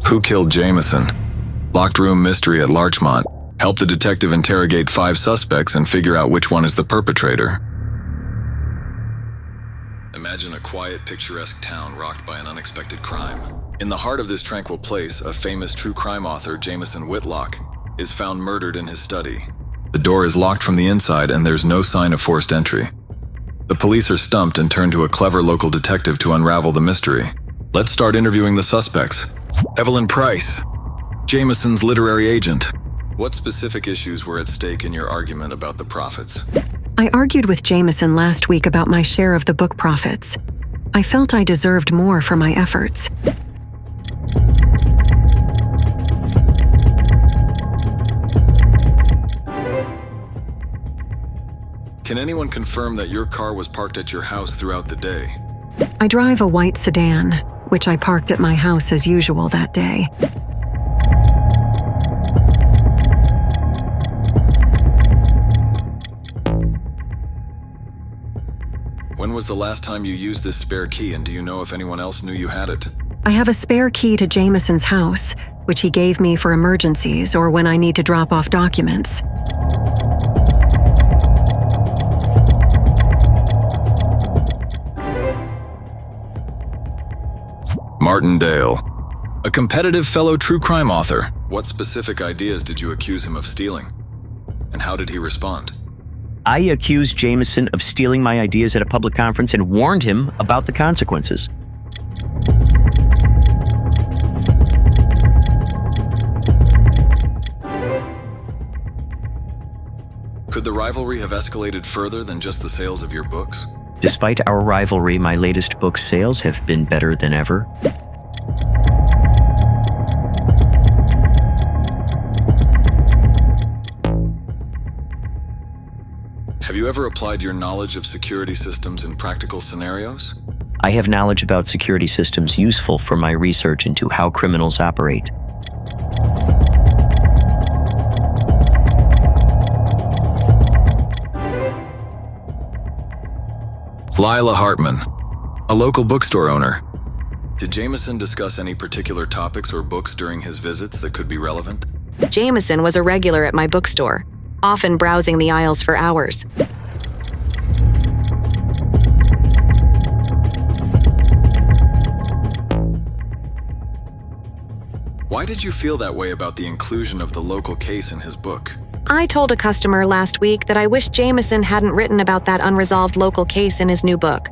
Who killed Jameson? Locked room mystery at Larchmont. Help the detective interrogate 5 suspects and figure out which one is the perpetrator. Imagine a quiet, picturesque town rocked by an unexpected crime. In the heart of this tranquil place, a famous true crime author, Jameson Whitlock, is found murdered in his study. The door is locked from the inside and there's no sign of forced entry. The police are stumped and turn to a clever local detective to unravel the mystery. Let's start interviewing the suspects. Evelyn Price, Jameson's literary agent. What specific issues were at stake in your argument about the profits? I argued with Jameson last week about my share of the book profits. I felt I deserved more for my efforts. Can anyone confirm that your car was parked at your house throughout the day? I drive a white sedan, which I parked at my house as usual that day. When was the last time you used this spare key, and do you know if anyone else knew you had it? I have a spare key to Jameson's house, which he gave me for emergencies or when I need to drop off documents. Martin Dale, a competitive fellow true crime author. What specific ideas did you accuse him of stealing? And how did he respond? I accused Jameson of stealing my ideas at a public conference and warned him about the consequences. Could the rivalry have escalated further than just the sales of your books? Despite our rivalry, my latest book sales have been better than ever. Have you ever applied your knowledge of security systems in practical scenarios? I have knowledge about security systems useful for my research into how criminals operate. Lila Hartman, a local bookstore owner. Did Jameson discuss any particular topics or books during his visits that could be relevant? Jameson was a regular at my bookstore, often browsing the aisles for hours. Why did you feel that way about the inclusion of the local case in his book? I told a customer last week that I wished Jameson hadn't written about that unresolved local case in his new book.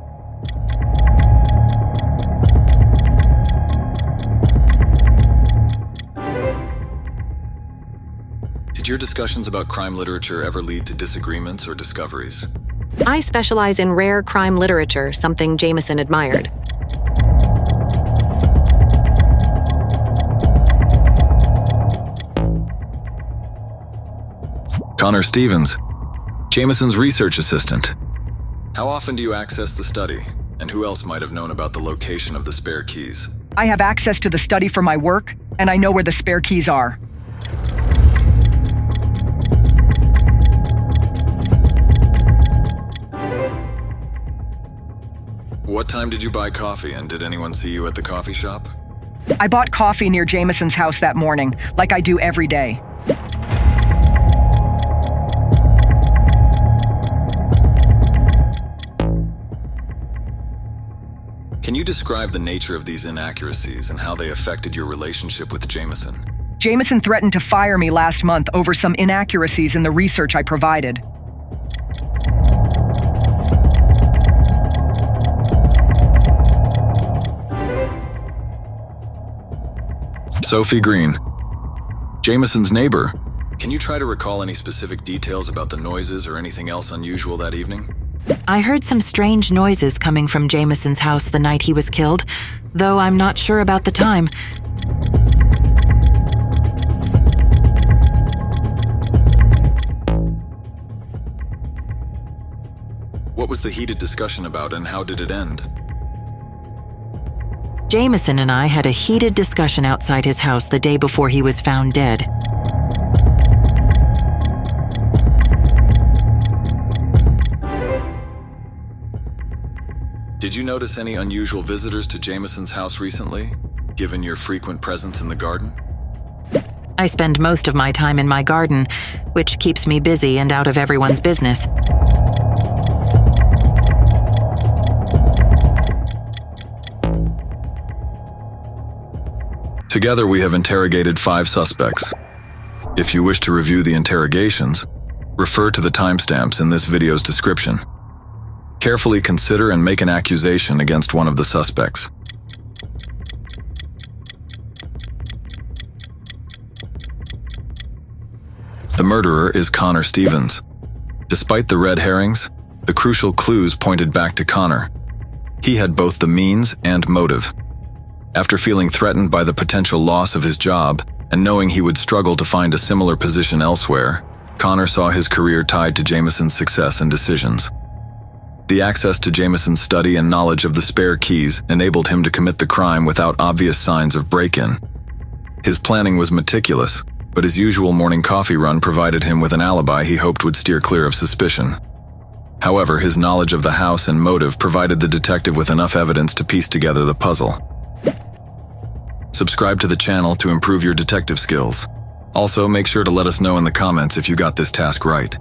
Did your discussions about crime literature ever lead to disagreements or discoveries? I specialize in rare crime literature, something Jameson admired. Connor Stevens, Jameson's research assistant. How often do you access the study, and who else might have known about the location of the spare keys? I have access to the study for my work, and I know where the spare keys are. What time did you buy coffee, and did anyone see you at the coffee shop? I bought coffee near Jameson's house that morning, like I do every day. Can you describe the nature of these inaccuracies and how they affected your relationship with Jameson? Jameson threatened to fire me last month over some inaccuracies in the research I provided. Sophie Green, Jameson's neighbor. Can you try to recall any specific details about the noises or anything else unusual that evening? I heard some strange noises coming from Jameson's house the night he was killed, though I'm not sure about the time. What was the heated discussion about, and how did it end? Jameson and I had a heated discussion outside his house the day before he was found dead. Did you notice any unusual visitors to Jameson's house recently? given your frequent presence in the garden? I spend most of my time in my garden, which keeps me busy and out of everyone's business. Together we have interrogated 5 suspects. If you wish to review the interrogations, refer to the timestamps in this video's description. Carefully consider and make an accusation against one of the suspects. The murderer is Connor Stevens. Despite the red herrings, the crucial clues pointed back to Connor. He had both the means and motive. After feeling threatened by the potential loss of his job and knowing he would struggle to find a similar position elsewhere, Connor saw his career tied to Jameson's success and decisions. The access to Jameson's study and knowledge of the spare keys enabled him to commit the crime without obvious signs of break-in. His planning was meticulous, but his usual morning coffee run provided him with an alibi he hoped would steer clear of suspicion. However, his knowledge of the house and motive provided the detective with enough evidence to piece together the puzzle. Subscribe to the channel to improve your detective skills. Also, make sure to let us know in the comments if you got this task right.